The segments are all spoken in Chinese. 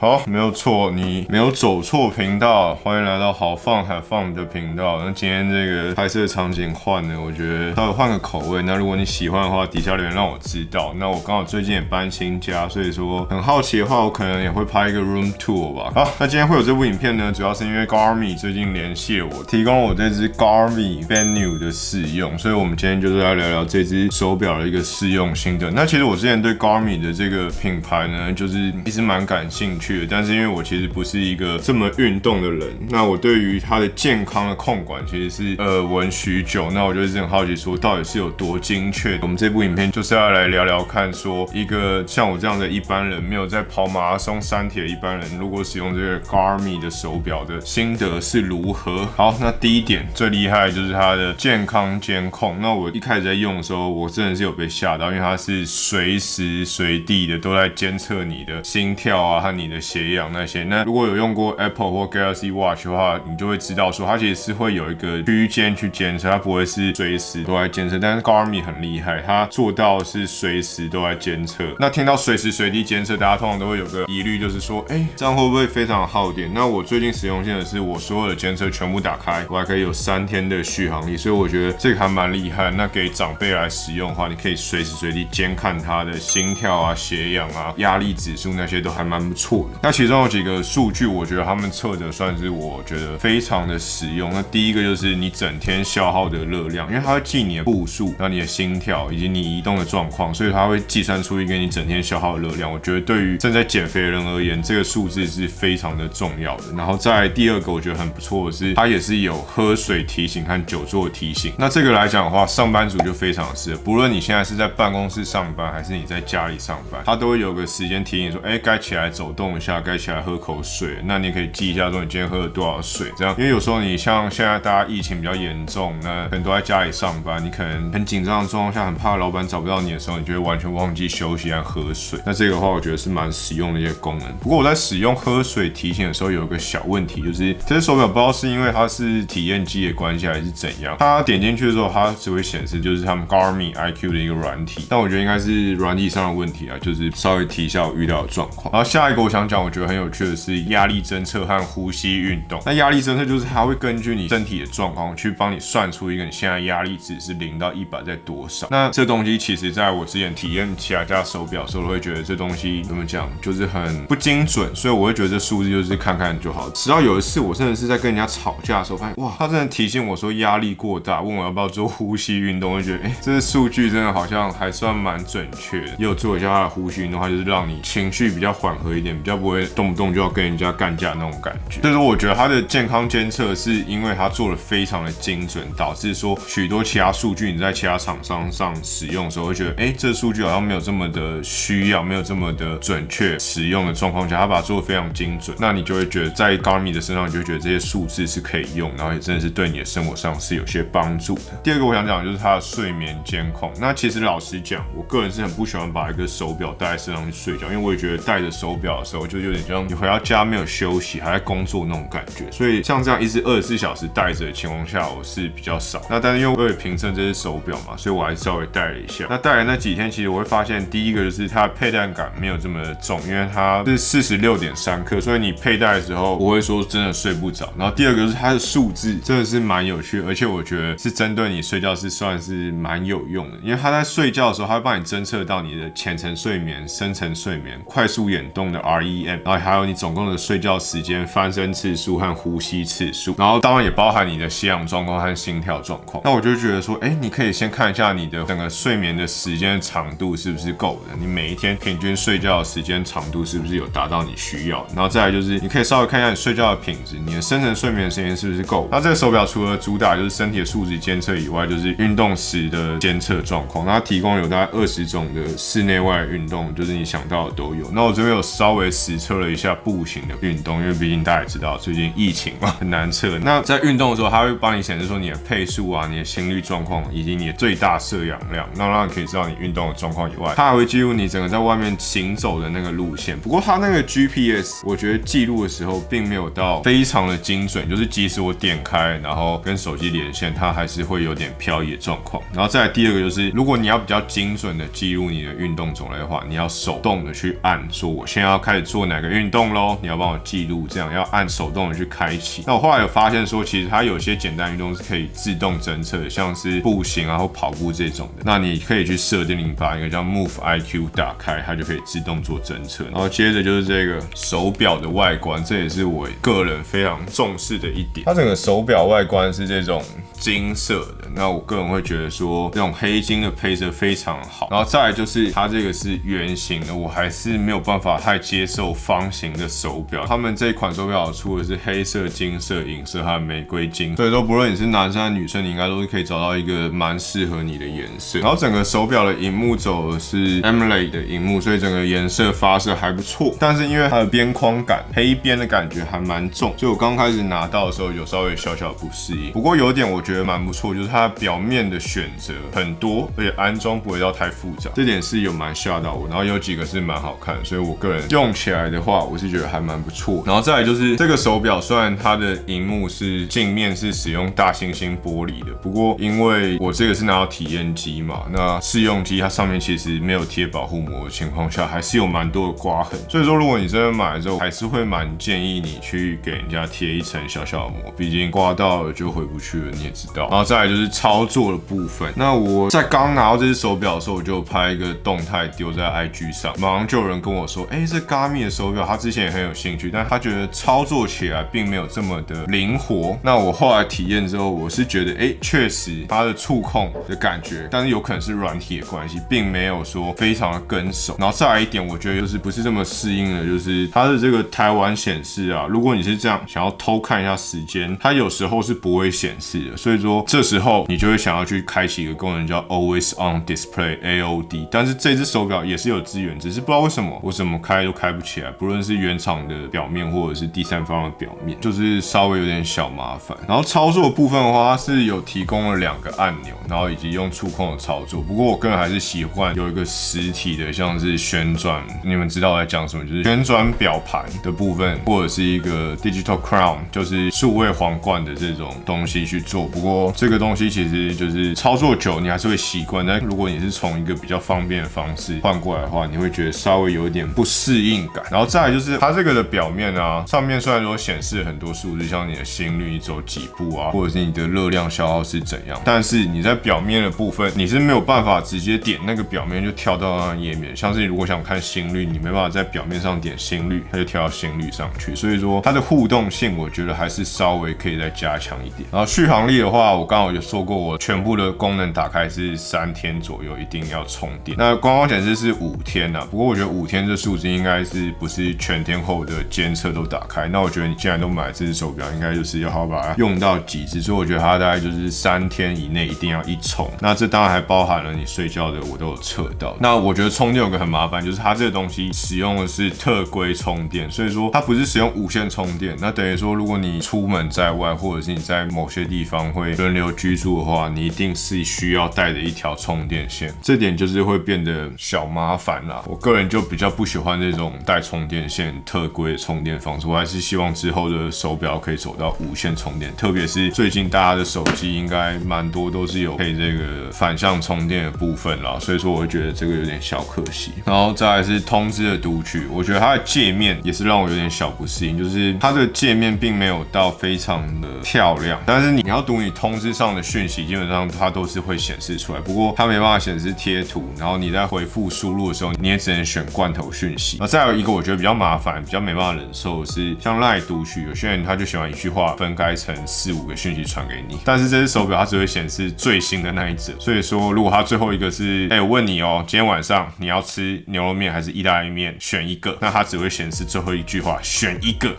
好，没有错，你没有走错频道，欢迎来到好放海放的频道。那今天这个拍摄场景换了，我觉得稍微换个口味。那如果你喜欢的话，底下留言让我知道。那我刚好最近也搬新家，所以说很好奇的话，我可能也会拍一个 room tour 吧。好，那今天会有这部影片呢，主要是因为 Garmin 最近联系了我，提供我这支 Garmin Venue 的试用，所以我们今天就是来聊聊这支手表的一个试用心得。那其实我之前对 Garmin 的这个品牌呢，就是一直蛮感兴趣的，但是因为我其实不是一个这么运动的人，那我对于它的健康的控管其实是耳闻许久，那我就一直很好奇说到底是有多精确。我们这部影片就是要来聊聊看，说一个像我这样的一般人，没有在跑马拉松三铁的一般人，如果使用这个 Garmin 的手表的心得是如何。好，那第一点最厉害的就是它的健康监控。那我一开始在用的时候，我真的是有被吓到，因为它是随时随地的都在监测你的心跳啊和你的血氧那些。那如果有用过 Apple 或 Galaxy Watch 的话，你就会知道说它其实是会有一个区间去监测，它不会是随时都在监测。但是 Garmin 很厉害，它做到是随时都在监测。那听到随时随地监测，大家通常都会有个疑虑，就是说，这样会不会非常耗电？那我最近使用性的是我所有的监测全部打开，我还可以有3天的续航力，所以我觉得这个还蛮厉害。那给长辈来使用的话，你可以随时随地监看他的心跳啊、血氧啊、压力指数那些都还蛮不错的。那其中有几个数据，我觉得他们测的算是我觉得非常的实用。那第一个就是你整天消耗的热量，因为它会记你的步数、然后你的心跳以及你移动的状况，所以它会计算出一个你整天消耗的热量。我觉得对于正在减肥的人而言，这个数字是非常的重要的。然后再第二个我觉得很不错的是，它也是有喝水提醒和久坐提醒。那这个来讲的话，上班族就非常适合，不论你现在是在办公室上班还是你在家里上班，它都会有个时间提醒说，该起来走动一下，该起来喝口水。那你可以记一下说你今天喝了多少水，这样，因为有时候你像现在大家疫情比较严重，那可能都在家里上班，你可能很紧张的状况下，很怕老板找不到你的时候，你就会完全忘记休息和喝水。那这个的话，我觉得是蛮实用的一些功能。不过我在使用喝水提醒的时候，有一个小问题，就是这只手表不知道是因为它是体验机的关系还是怎样，它点进去的时候，它只会显示就是他们 Garmin IQ 的一个软体，但我觉得应该是软体上的问题啊，就是稍微提一下我遇到的状况。然后下一个我想讲，我觉得很有趣的是压力侦测和呼吸运动。那压力侦测就是它会根据你身体的状况去帮你算出一个你现在压力值是0到100在多少。那这东西其实在我之前体验其他家手表的时候，我会觉得这东西怎么讲，就是很不精准，所以我会觉得这数字就是看看就好。直到有一次我真的是在跟人家吵架的时候，发现哇，他真的提醒我说压力过大，问我要不要做呼吸运动，我就觉得这数据真的好像还算蛮准确的。也有做一下他的呼吸运动，它就是让你情绪比较缓和一点，比较不会动不动就要跟人家干架那种感觉。所以说我觉得它的健康监测是因为它做的非常的精准，导致说许多其他数据你在其他厂商上使用的时候会觉得这数据好像没有这么的需要，没有这么的准确使用的状况下，它把它做的非常精准，那你就会觉得在 Garmin 的身上，你就会觉得这些数字是可以用，然后也真的是对你的生活上是有些帮助的。第二个我想讲的就是它的睡眠监控。那其实老实讲，我个人是很不喜欢把一个手表戴在身上去睡觉，因为我也觉得戴着手表的时候就有点像你回到家没有休息，还在工作那种感觉。所以像这样一直24小时戴着的情况下，我是比较少。那但是因为我也凭证这是手表嘛，所以我还是稍微戴了一下。那戴了那几天，其实我会发现，第一个就是它的佩戴感没有这么重，因为它是46.3克，所以你佩戴的时候不会说真的睡不着。然后第二个就是它的数字真的是蛮有趣的，而且我觉得是针对你睡觉是算是蛮有用的，因为它在睡觉的时候，它会帮你侦测到你的浅层睡眠、深层睡眠、快速眼动的 REM， 然后还有你总共的睡觉时间、翻身次数和呼吸次数，然后当然也包含你的血氧状况和心跳状况。那我就觉得说，你可以先看一下你的整个睡眠的时间长度是不是够的，你每一天平均睡觉的时间长度是不是有达到你需要的，然后再来就是你可以稍微看一下你睡觉的品质，你的深层睡眠的时间是不是够。那这个手表除了主打就是身体的数值监测以外，就是运动时的监测状况，那它提供有大概20种的室内外运动，就是你想到的都有。那我这边有稍微实测了一下步行的运动，因为毕竟大家也知道最近疫情嘛，很难测。那在运动的时候，它会帮你显示说你的配速啊、你的心率状况以及你的最大摄氧量，那让你可以知道你运动的状况以外，它还会记录你整个在外面行走的那个路线。不过它那个 GPS， 我觉得记录的时候并没有到非常的精准，就是即使我点开然后跟手机连线，它还是会有点漂移的状况。然后再来第二个就是，如果你要比较精准的记录你的运动种类的话，你要手动的去按说我现在要开始做哪个运动咯，你要帮我记录，这样要按手动的去开启。那我后来有发现说，其实它有些简单运动是可以自动侦测的，像是步行啊或跑步这种的。那你可以去设定，你把一个叫 Move IQ 打开，它就可以自动做侦测。然后接着就是这个手表的外观，这也是我个人非常重视的一点。它整个手表外观是这种金色的，那我个人会觉得说这种黑金的配色非常好。然后再来就是它这个是圆形的，我还是没有办法太接受方形的手表。他们这一款手表出的是黑色、金色、银色和玫瑰金，所以说不论你是男生还是女生，你应该都是可以找到一个蛮适合你的颜色。然后整个手表的荧幕走的是 AMOLED 的荧幕，所以整个颜色发色还不错。但是因为它的边框感黑边的感觉还蛮重，所以我刚开始拿到的时候有稍微小小不适应。不过有一点我觉得蛮不错，就是它表面的选择很多，而且安装不会到太复杂，这点是有蛮吓到我。然后有几个是蛮好看的，所以我个人用起来的话，我是觉得还蛮不错。然后再来就是这个手表，虽然它的荧幕是镜面是使用大猩猩玻璃的，不过因为我这个是拿到体验机嘛，那试用机它上面其实没有贴保护膜的情况下，还是有蛮多的刮痕。所以说，如果你真的买了之后，还是会蛮建议你去给人家贴一层小小的膜，毕竟刮到了就回不去了，你也知道。然后再来就是操作的部分，那我在刚拿到这只手表的时候，我就拍一个动态丢在 IG 上，马上就有人跟我说，这 Garmin 的手表他之前也很有兴趣，但他觉得操作起来并没有这么的灵活。那我后来体验之后，我是觉得，确实它的触控的感觉，但是有可能是软体的关系，并没有说非常的跟手。然后再来一点，我觉得就是不是这么适应的，就是它的这个台湾显示啊，如果你是这样想要偷看一下时间，它有时候是不会显示的，所以说这时候你就会想要去开启一个功能叫 Always On Display AOD， 但是这只手表也是有支援，只是不知道为什么我怎么开都开不起来，不论是原厂的表面或者是第三方的表面，就是稍微有点小麻烦。然后操作的部分的话，它是有提供了2个按钮，然后以及用触控的操作。不过我个人还是喜欢有一个实体的，像是旋转，你们知道我在讲什么，就是旋转表盘的部分，或者是一个 Digital Crown， 就是数位皇冠的这种东西去做。不过这个东西其实就是操作久，你还是会习惯。但如果你是从一个比较方便的方式换过来的话，你会觉得稍微有一点不适应感。然后再来就是它这个的表面啊，上面虽然说显示很多数字，像你的心率、你走几步啊，或者是你的热量消耗是怎样，但是你在表面的部分，你是没有办法直接点那个表面就跳到那个页面。像是你如果想看心率，你没办法在表面上点心率，它就跳到心率上去。所以说它的互动性，我觉得还是稍微可以再加强一点。然后续航力的话，我刚好有说过，我全部的功能打开是3天左右，一定要充电。那官方显示是5天啊，不过我觉得5天这数字应该是不是全天候的监测都打开。那我觉得你既然都买这只手表，应该就是要好好把它用到极致。所以我觉得它大概就是3天以内一定要一充。那这当然还包含了你睡觉的，我都有测到。那我觉得充电有个很麻烦，就是它这个东西使用的是特规充电，所以说它不是使用无线充电。那等于说，如果你出门在外，或者是你在某些地方会轮流居住的话，你一定是需要带着一条充电线，这点就是会变得小麻烦啦。我个人就比较不喜欢这种带充电线特规的充电方式，我还是希望之后的手表可以走到无线充电，特别是最近大家的手机应该蛮多都是有配这个反向充电的部分啦，所以说我会觉得这个有点小可惜。然后再来是通知的读取，我觉得它的界面也是让我有点小不适应，就是它的界面并没有到非常的漂亮，但是你要读你通知上的讯息，基本上它都是会显示出来。不过它没办法显示贴图，然后你在回复输入的时候，你也只能选罐头讯息。然后再有一个我觉得比较麻烦、比较没办法忍受的是，像 LINE 读取，有些人他就喜欢一句话分开成4、5个讯息传给你，但是这只手表它只会显示最新的那一则。所以说，如果它最后一个是，我问你哦，今天晚上你要吃牛肉面还是意大利面，选一个，那它只会显示最后一句话，选一个。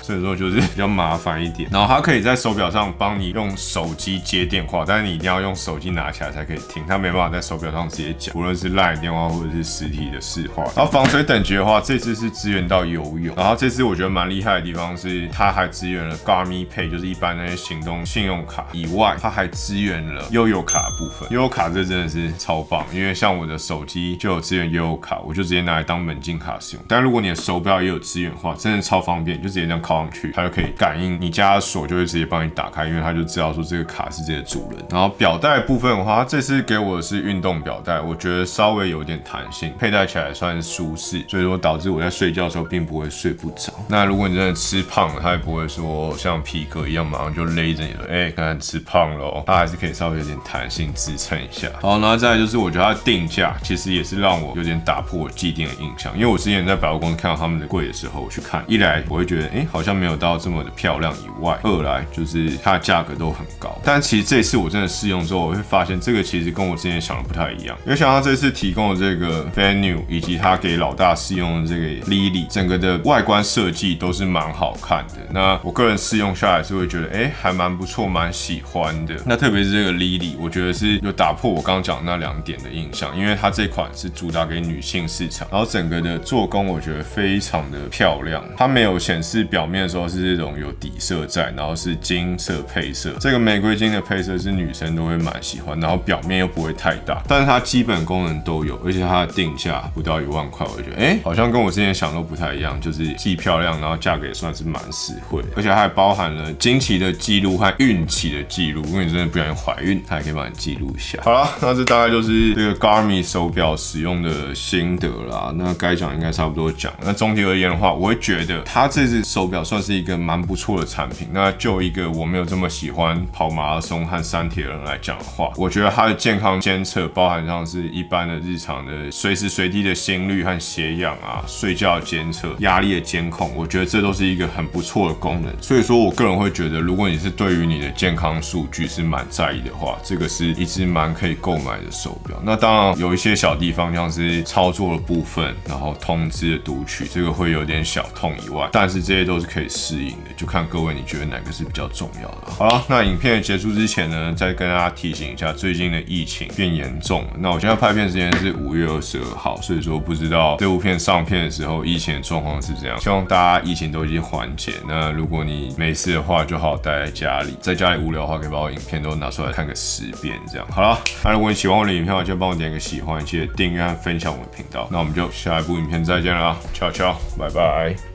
所以说就是比较麻烦一点。然后它可以在手表上帮你用手机接电话，但是你一定要用手机拿起来才可以听，它没办法在手表上直接讲，无论是 LINE 电话或者是实体的市话。然后防水等级的话，这次是支援到游泳。然后这次我觉得蛮厉害的地方是，它还支援了 Garmin Pay， 就是一般那些行动信用卡以外，它还支援了悠游卡的部分。悠游卡这真的是超棒，因为像我的手机就有支援悠游卡，我就直接拿来当门禁卡使用。但如果你的手表也有支援的话，真的超方便，就直接这样靠上去，它就可以感应你家的锁，就会直接帮你打开，因为它就直知道说这个卡是这个主人。然后表带部分的话，它这次给我的是运动表带，我觉得稍微有点弹性，佩戴起来算是舒适，所以说导致我在睡觉的时候并不会睡不着。那如果你真的吃胖了，它也不会说像皮革一样马上就勒着你了，刚才吃胖了它还是可以稍微有点弹性支撑一下。好，然后再来就是我觉得它的定价其实也是让我有点打破我既定的印象，因为我之前在百货公司看到他们的柜的时候，我去看，一来我会觉得好像没有到这么的漂亮以外，二来就是它的价格都很高。但其实这次我真的试用之后，我会发现这个其实跟我之前想的不太一样，因为像他这次提供的这个 Venue 以及他给老大试用的这个 Lily， 整个的外观设计都是蛮好看的。那我个人试用下来是会觉得还蛮不错，蛮喜欢的。那特别是这个 Lily， 我觉得是有打破我刚刚讲的那2点的印象，因为它这款是主打给女性市场，然后整个的做工我觉得非常的漂亮。它没有显示表面的时候是这种有底色在，然后是金色配色，这个玫瑰金的配色是女生都会蛮喜欢，然后表面又不会太大，但是它基本功能都有，而且它的定价不到1万块，我觉得好像跟我之前想都不太一样，就是既漂亮，然后价格也算是蛮实惠的，而且它还包含了经期的记录和孕期的记录，如果你真的不小心怀孕，它还可以帮你记录一下。好啦，那这大概就是这个 Garmin 手表使用的心得啦，那该讲应该差不多讲。那总体而言的话，我会觉得它这只手表算是一个蛮不错的产品。那就一个我没有这么喜欢跑马拉松和三铁人来讲的话，我觉得它的健康监测包含上是一般的日常的随时随地的心率和血氧啊，睡觉的监测、压力的监控，我觉得这都是一个很不错的功能。所以说我个人会觉得，如果你是对于你的健康数据是蛮在意的话，这个是一只蛮可以购买的手表。那当然有一些小地方，像是操作的部分，然后通知的读取，这个会有点小痛以外，但是这些都是可以适应的，就看各位你觉得哪个是比较重要的。好了，那影片结束之前呢，再跟大家提醒一下，最近的疫情变严重了。那我现在拍片时间是5月22号，所以说不知道这部片上片的时候疫情的状况是怎样。希望大家疫情都已经缓解。那如果你没事的话，就好好待在家里，在家里无聊的话，可以把我影片都拿出来看个10遍这样。好了，那如果你喜欢我的影片的话，就帮我点个喜欢，记得订阅和分享我的频道。那我们就下一部影片再见啦，悄悄，拜拜。